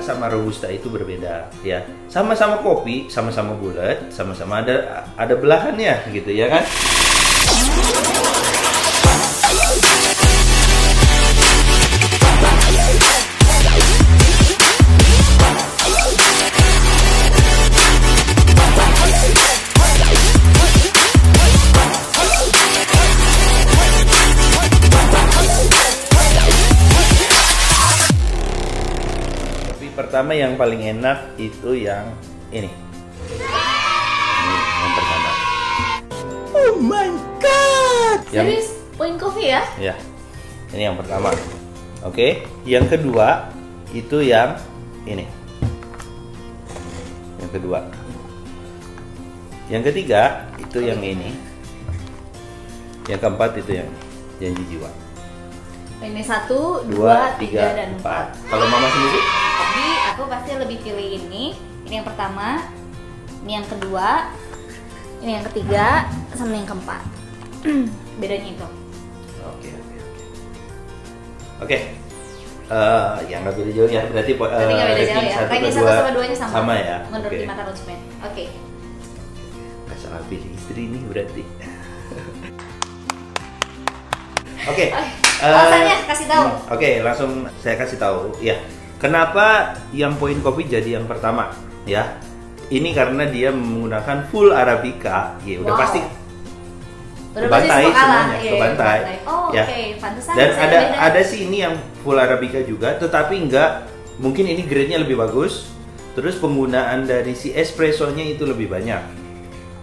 sama robusta itu berbeda ya. Sama-sama kopi, sama-sama bulat, sama-sama ada belahannya gitu ya kan. Pertama yang paling enak itu yang ini. Ini yang pertama. Oh my god. Serius? Point Coffee ya? Ya. Ini yang pertama. Oke. Yang kedua itu yang ini. Yang kedua. Yang ketiga itu yang ini. Yang keempat itu yang Janji Jiwa. Ini 1, 2, 3, dan 4. Kalau Mama sendiri? Jadi aku pasti lebih pilih ini. Ini yang pertama, ini yang kedua, ini yang ketiga, sama yang keempat. Bedanya itu. Oke. Yang nggak beda jauh ya. Berarti nggak beda jauh ya. Ranking 1 sama 2-nya sama. Sama ya. Menurut di mata konsumen. Oke. Nggak salah pilih istri nih berarti. Oke. Alasannya kasih tahu. Oke, langsung saya kasih tahu ya. Kenapa yang Point Coffee jadi yang pertama ya? Ini karena dia menggunakan full Arabica. Ya udah pasti kebantai semuanya, iya, kebantai. Oh, ya. Oke, pantesan. Dan ada sih ini yang full Arabica juga, tetapi enggak, mungkin ini grade-nya lebih bagus. Terus penggunaan dari si espressonya itu lebih banyak.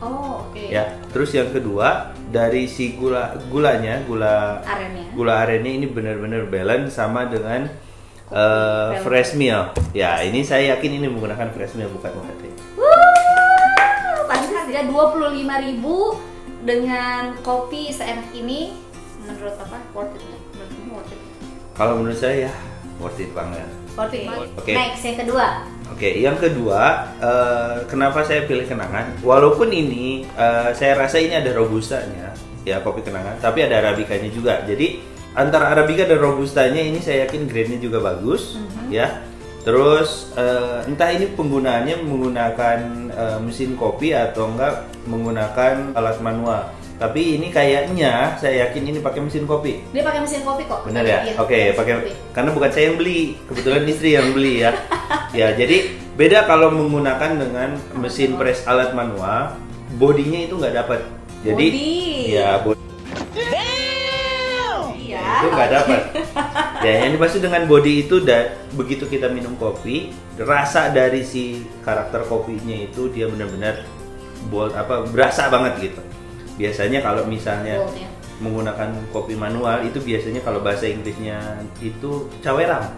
Oh, oke. Ya, terus yang kedua dari si gulanya, gula arennya ini benar-benar balance sama dengan fresh milk. Ya, ini saya yakin ini menggunakan fresh milk bukan UHT. Pasti harga 25.000 dengan kopi seenak ini, menurut apa? Worth it? Menurutmu worth it? Kalau menurut saya ya worth it banget. Worth it. Okay. Next, yang kedua. Oke, yang kedua, kenapa saya pilih Kenangan? Walaupun ini saya rasa ini ada robustanya, ya kopi Kenangan, tapi ada arabikanya juga. Jadi antara arabica dan robustanya ini saya yakin grade-nya juga bagus, ya. Terus entah ini penggunaannya menggunakan mesin kopi atau enggak menggunakan alat manual. Tapi ini kayaknya saya yakin ini pakai mesin kopi. Dia pakai mesin kopi kok. Benar ya? Iya, Oke, pakai kopi. Karena bukan saya yang beli, kebetulan istri yang beli ya. Ya, jadi beda kalau menggunakan dengan mesin press alat manual, bodinya itu nggak dapat. Jadi ya itu nggak dapat. Ya, yang dimaksud dengan body itu begitu kita minum kopi, rasa dari si karakter kopinya itu dia benar-benar bold, berasa banget gitu. Biasanya kalau misalnya menggunakan kopi manual itu biasanya kalau bahasa Inggrisnya itu cawerang.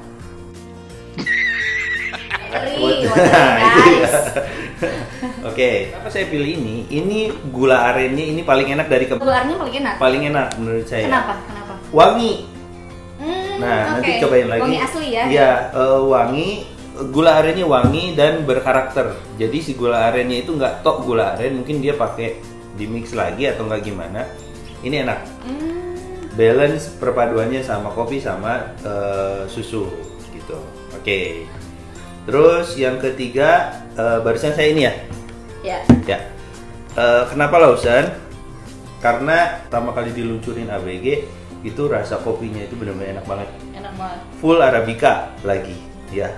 Oke, apa saya pilih ini? Ini gula arennya ini paling enak dari gula arennya paling enak. Paling enak menurut saya. Kenapa? Wangi. Nah, nanti cobain lagi. Wangi asli ya? Iya, wangi. Gula arennya wangi dan berkarakter. Jadi si gula arennya itu nggak tok gula aren, mungkin dia pakai di mix lagi atau nggak gimana. Ini enak. Balance perpaduannya sama kopi sama susu gitu. Oke. Terus yang ketiga barusan saya ini ya. Ya. Kenapa Lawson? Karena pertama kali diluncurin ABG itu rasa kopinya itu benar-benar enak banget. Enak banget. Full Arabica lagi, ya.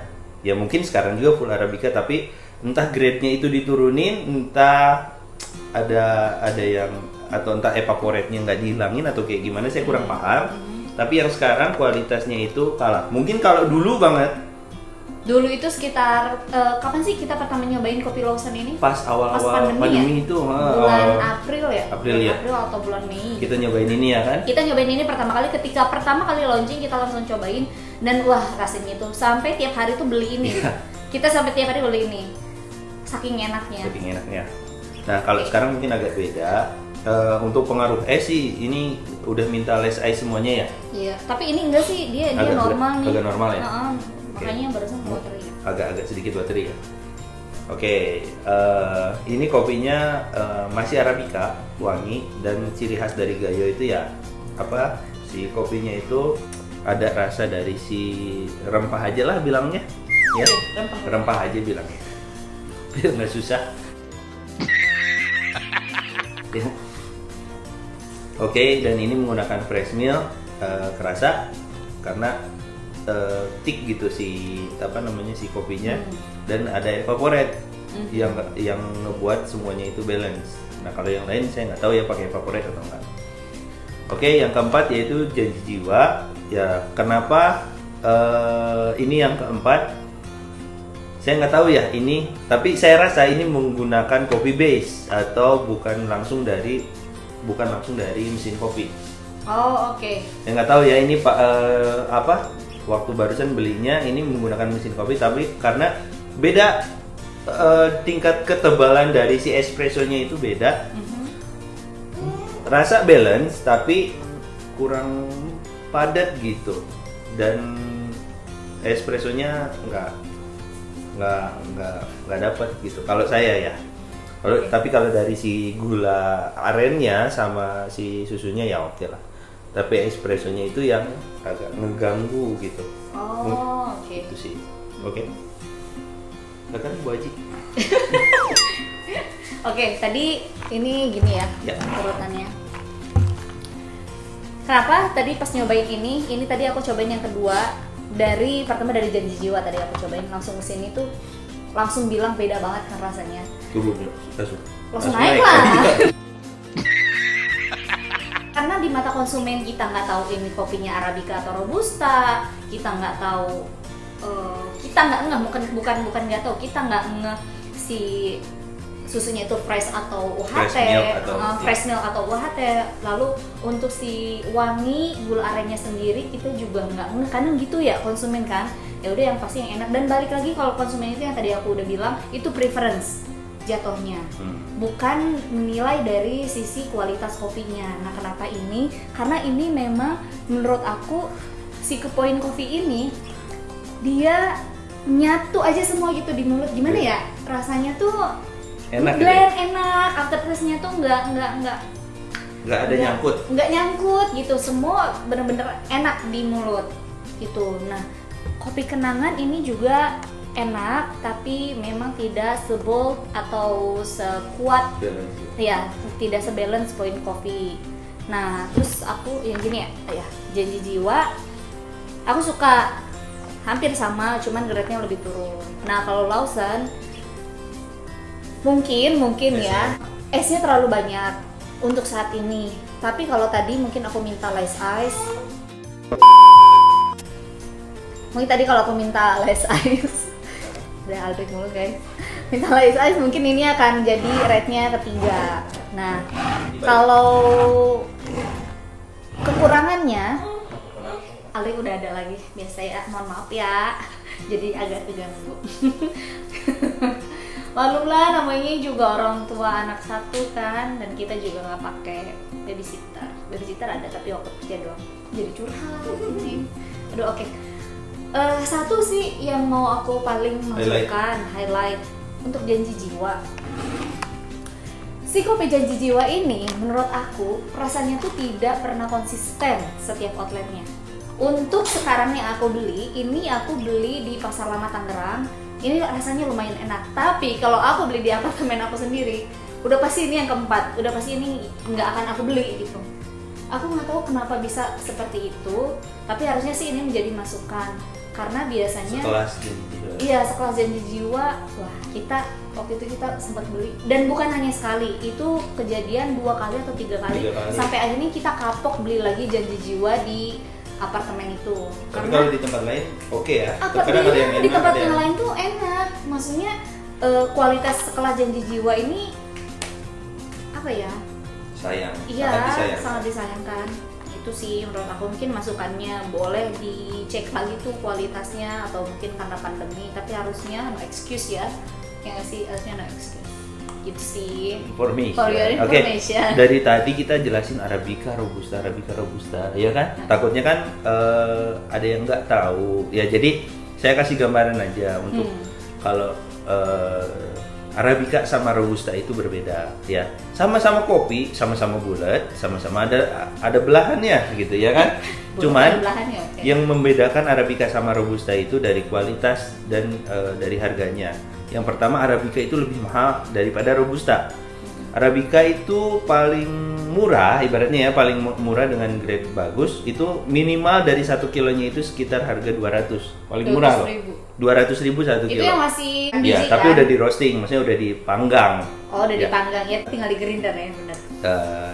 Ya mungkin sekarang juga full Arabica, tapi entah grade-nya itu diturunin, entah ada yang atau entah evaporate-nya nggak dihilangin atau kayak gimana, saya kurang paham. Tapi yang sekarang kualitasnya itu kalah. Mungkin kalau dulu banget. Dulu itu sekitar kapan sih kita pertama nyobain kopi Lawson ini? Pas awal-awal pandemi itu. Bulan April ya? April ya? April atau bulan Mei. Kita nyobain ini ya kan? Kita nyobain ini pertama kali, ketika pertama kali launching kita langsung cobain. Dan wah rasanya itu, sampai tiap hari tuh beli ini. Kita sampai tiap hari beli ini. Saking enaknya. Saking enaknya. Nah kalau sekarang mungkin agak beda. Untuk pengaruh sih ini udah minta less ice semuanya ya? Iya, tapi ini enggak sih, dia normal nih. Agak normal ya? Makanya barusan watery. Agak sedikit watery ya? Oke, ini kopinya masih Arabica, wangi, dan ciri khas dari Gayo itu ya si kopinya itu ada rasa dari si rempah aja lah bilangnya. ya. Rempah aja bilangnya. Biar nggak susah. Ya. Oke, dan ini menggunakan fresh milk, kerasa karena thick gitu si si kopinya, dan ada evaporate yang ngebuat semuanya itu balance. Nah kalau yang lain saya nggak tahu ya pakai evaporate atau enggak. Oke, yang keempat yaitu janji jiwa. Ya kenapa ini yang keempat? Saya nggak tahu ya ini, tapi saya rasa ini menggunakan copy base atau bukan langsung dari mesin kopi. Oh oke. Saya nggak tahu ya ini waktu barusan belinya ini menggunakan mesin kopi, tapi karena beda tingkat ketebalan dari si espressonya itu beda. Rasa balance tapi kurang padat gitu, dan espressonya nggak dapat gitu kalau saya ya. Tapi kalau dari si gula arennya sama si susunya ya oke lah. Tapi espressonya itu yang agak ngeganggu gitu. Oh, oke. Itu sih. Oke. Kan Bu Haji. Oke, tadi ini gini ya, urutannya. Kenapa tadi pas nyobain ini tadi aku cobain yang kedua. Pertama dari janji jiwa tadi aku cobain, langsung kesini tuh langsung bilang beda banget kan rasanya. Langsung naik lah. Karena di mata konsumen kita nggak tahu ini kopinya Arabica atau Robusta, kita nggak tahu, bukan nggak tahu, kita nggak si susunya itu fresh atau UHT, fresh milk atau UHT. Lalu untuk si wangi gula arennya sendiri kita juga nggak kadang gitu ya konsumen kan. Ya udah yang pasti yang enak, dan balik lagi kalau konsumen itu yang tadi aku udah bilang itu preference jatuhnya, bukan menilai dari sisi kualitas kopinya. Nah kenapa ini? Karena ini memang menurut aku si Kepoin Coffee ini dia nyatu aja semua gitu di mulut. Gimana ya rasanya tuh enak, blend enak, aftertaste-nya tuh nggak ada nyangkut gitu, semua bener-bener enak di mulut gitu. Nah kopi kenangan ini juga enak, tapi memang tidak sebold atau sekuat ya, tidak sebalance Point Coffee. Nah terus aku yang gini ya, janji jiwa aku suka hampir sama, cuman grade-nya lebih turun. Nah kalau Lawson mungkin ya esnya terlalu banyak untuk saat ini, tapi kalau tadi mungkin aku minta less ice, udah Aldrich mulu guys, minta less ice, mungkin ini akan jadi rate-nya ketiga. Nah kalau kekurangannya Aldrich udah ada lagi, biasa ya, mohon maaf ya jadi agak terganggu. Malum lah, namanya juga orang tua anak satu kan, dan kita juga nggak pakai babysitter ada tapi waktu kerja doang, jadi curhat ini. Aduh oke. Satu sih yang mau aku paling masukkan highlight untuk janji jiwa. Si kopi janji jiwa ini menurut aku rasanya tuh tidak pernah konsisten setiap outletnya. Untuk sekarang yang aku beli, ini aku beli di Pasar Lama Tangerang. Ini rasanya lumayan enak, tapi kalau aku beli di apartemen aku sendiri, udah pasti ini yang keempat, udah pasti ini nggak akan aku beli gitu. Aku nggak tahu kenapa bisa seperti itu, tapi harusnya sih ini menjadi masukan, karena biasanya sekelas janji jiwa, wah waktu itu kita sempat beli, dan bukan hanya sekali, itu kejadian 2 kali atau 3 kali, sampai akhirnya kita kapok beli lagi janji jiwa di apartemen itu. Tapi kalau di tempat lain oke ya. Di tempat yang lain tuh enak. Maksudnya kualitas sekelas janji jiwa ini apa ya? Sangat disayangkan. Itu sih menurut aku, mungkin masukannya boleh dicek lagi tuh kualitasnya, atau mungkin karena pandemi, tapi harusnya no excuse ya. Yang sih harusnya no excuse. Gitu sih. For your information. Dari tadi kita jelasin Arabica, Robusta, ya kan? Takutnya kan ada yang nggak tahu. Ya jadi saya kasih gambaran aja untuk kalau Arabica sama Robusta itu berbeda ya. Sama-sama kopi, sama-sama bulat, sama-sama ada belahannya gitu ya kan. Cuman belahannya, oke. yang membedakan Arabica sama Robusta itu dari kualitas dan dari harganya. Yang pertama, Arabica itu lebih mahal daripada Robusta. Arabica itu paling murah, ibaratnya ya, paling murah dengan grade bagus itu minimal dari 1 kilonya itu sekitar harga 200. Paling murah loh. 200.000 1 kilo. Itu yang masih ya, biji, tapi kan? udah di roasting, maksudnya udah dipanggang. Oh, udah Ya. dipanggang ya, tinggal di grinder ya, benar.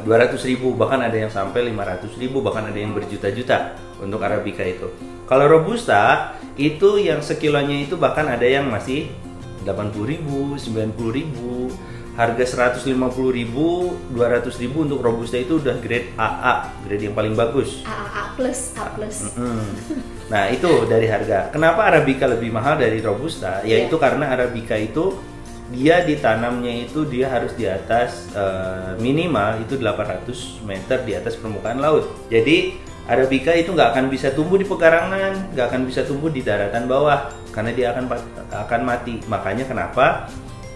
200.000, bahkan ada yang sampai 500.000, bahkan ada yang berjuta-juta untuk Arabica itu. Kalau Robusta itu yang sekilonya itu bahkan ada yang masih 80.000, 90.000, harga 150.000, 200.000 untuk Robusta itu udah grade AA, grade yang paling bagus. A plus. Nah itu dari harga. Kenapa Arabica lebih mahal dari Robusta? Yaitu karena Arabica itu dia ditanamnya itu dia harus di atas minimal itu 800 meter di atas permukaan laut. Jadi Arabica itu nggak akan bisa tumbuh di pekarangan, nggak akan bisa tumbuh di daratan bawah karena dia akan mati. Makanya kenapa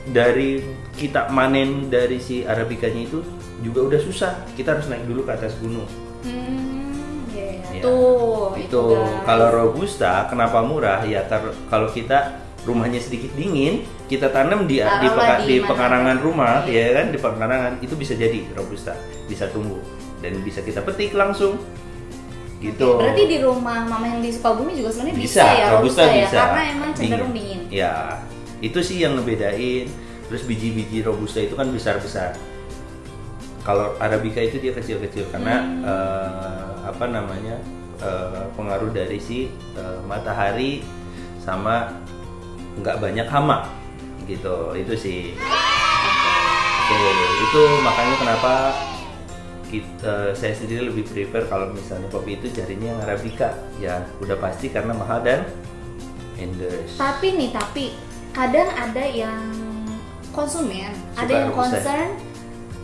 dari kita manen dari si Arabicanya itu juga udah susah. Kita harus naik dulu ke atas gunung. Ya. Itu kalau Robusta kenapa murah ya, kalau kita rumahnya sedikit dingin, kita tanam di pekarangan rumah, ya kan, di pekarangan itu bisa jadi Robusta, bisa tumbuh dan bisa kita petik langsung. Gitu. Berarti di rumah mama yang di Sukabumi juga sebenarnya bisa ya Robusta ya, bisa. karena emang cenderung dingin. Ya, itu sih yang ngebedain. Terus biji-biji Robusta itu kan besar-besar. Kalau Arabica itu dia kecil-kecil karena pengaruh dari si matahari sama nggak banyak hama gitu. Itu sih. Oke, itu makanya kenapa saya sendiri lebih prefer kalau misalnya kopi itu carinya yang Arabica. Ya udah pasti karena mahal dan endorse. Tapi kadang ada yang konsumen, ada yang concern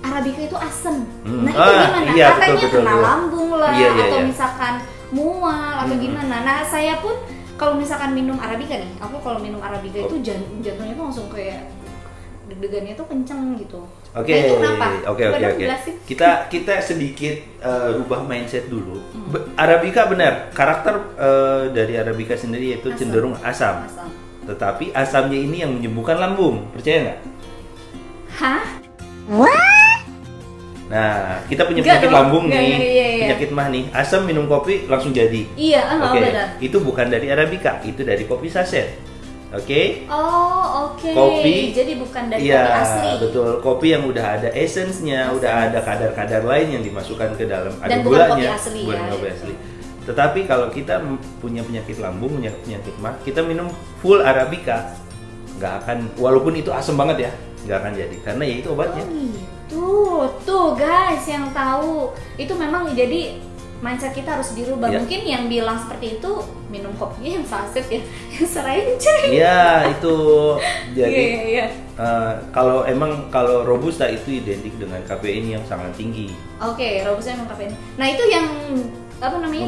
Arabica itu asem. Nah itu gimana? Iya, Katanya betul, kena lambung lah, atau iya. misalkan mual atau gimana. Nah saya pun kalau misalkan minum Arabica nih, aku kalau minum Arabica itu jantungnya tuh langsung kayak deg-degannya tuh kenceng gitu. Oke. Nah, itu kenapa? Oke. Kita sedikit rubah mindset dulu. Arabica benar, karakter dari Arabica sendiri itu cenderung asam. Tetapi asamnya ini yang menyembuhkan lambung, percaya nggak? Hah? Nah, kita punya penyakit lambung nih, iya. penyakit mah nih. Asam minum kopi langsung jadi. Iya, Oke. benar. Itu bukan dari Arabica, itu dari kopi saset. Oke? Oh, oke. Kopi. Jadi bukan dari Iya, kopi asli. betul. Kopi yang udah ada essence-nya, udah ada kadar-kadar lain yang dimasukkan ke dalam. Ada Dan bukan gulanya. kopi asli bukan ya, kopi gitu. asli. Tetapi kalau kita punya penyakit lambung, punya penyakit mah, kita minum full Arabica, nggak akan, walaupun itu asam banget ya, nggak akan jadi, karena ya itu obatnya. Tuh guys yang tahu itu memang jadi mindset kita harus dirubah. Ya. Mungkin yang bilang seperti itu minum kopinya yang saset ya, yang serenceng. Iya itu jadi. Iya. Kalau Robusta itu identik dengan kafein yang sangat tinggi. Oke, Robusta memang kafein. Nah itu yang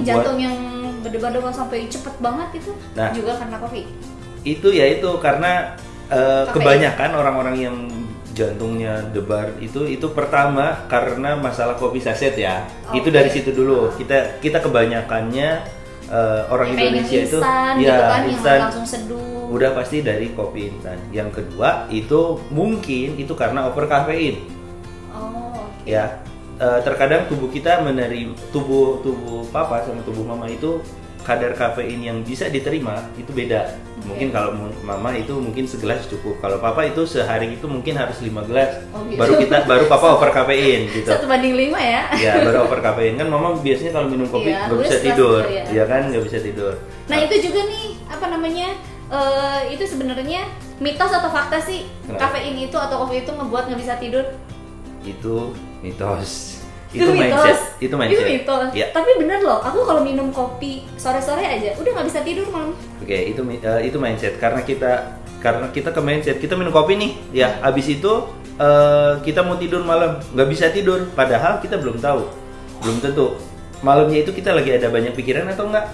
jantung yang berdebar-debar sampai cepet banget itu juga karena kopi. Itu ya itu karena kebanyakan orang-orang yang jantungnya debar itu pertama karena masalah kopi saset ya. Itu dari situ dulu. Kita kebanyakannya orang Indonesia itu instan, ya gitu kan, instan, yang langsung seduh. udah pasti dari kopi instan. Yang kedua itu mungkin itu karena over kafein. Oh, oke. Ya. Terkadang tubuh kita menerima tubuh papa sama tubuh mama itu kadar kafein yang bisa diterima itu beda. Mungkin kalau mama itu mungkin segelas cukup. Kalau papa itu sehari itu mungkin harus 5 gelas. Gitu. Baru papa over kafein gitu. 1:5 ya. Ya, baru over kafein kan mama biasanya kalau minum kopi nggak bisa tidur. Ya kan, nggak bisa tidur. Nah, itu juga nih itu sebenarnya mitos atau fakta sih? Kafein itu atau kopi itu ngebuat nggak bisa tidur? Itu mitos. Itu mindset. Itu mindset. Itu mitos. Ya. Tapi bener loh, aku kalau minum kopi sore-sore aja udah nggak bisa tidur malam. Oke, itu mindset karena kita ke mindset kita minum kopi nih, ya abis itu kita mau tidur malam nggak bisa tidur, padahal kita belum tahu, belum tentu malamnya itu kita lagi ada banyak pikiran atau enggak.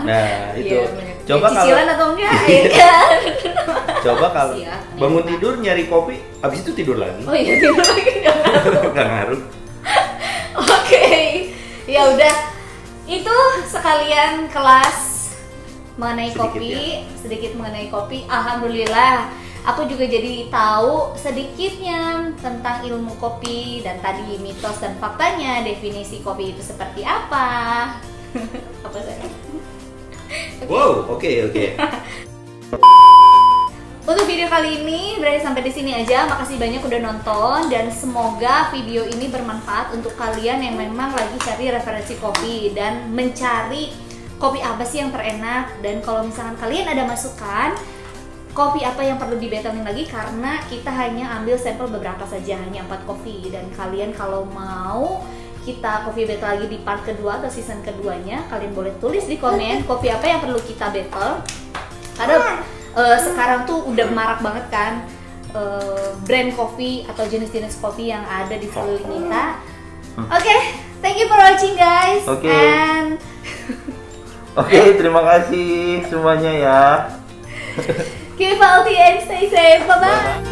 Nah itu coba kalau cicilan atau enggak, coba kalau bangun tidur nyari kopi, abis itu tidur lagi. Oh iya, tidur lagi nggak ngaruh. Nggak ngaruh. Oke, ya udah. Itu sekalian kelas mengenai Sedikit kopi, ya. sedikit mengenai kopi. Alhamdulillah, aku juga jadi tahu sedikitnya tentang ilmu kopi dan tadi mitos dan faktanya, definisi kopi itu seperti apa. Apa saya? Wow, oke. Untuk video kali ini berarti sampai di sini aja. Makasih banyak udah nonton dan semoga video ini bermanfaat untuk kalian yang memang lagi cari referensi kopi dan mencari kopi apa sih yang terenak. Dan kalau misalkan kalian ada masukan kopi apa yang perlu dibetulin lagi, karena kita hanya ambil sampel beberapa saja, hanya 4 kopi. Dan kalian kalau mau kita kopi battle lagi di part kedua atau season keduanya, kalian boleh tulis di komen kopi apa yang perlu kita battle. Karena sekarang tuh udah marak banget kan brand kopi atau jenis-jenis kopi yang ada di sekeliling kita. Oke, thank you for watching guys. Oke. And Oke, terima kasih semuanya ya. keep healthy and stay safe. Bye bye.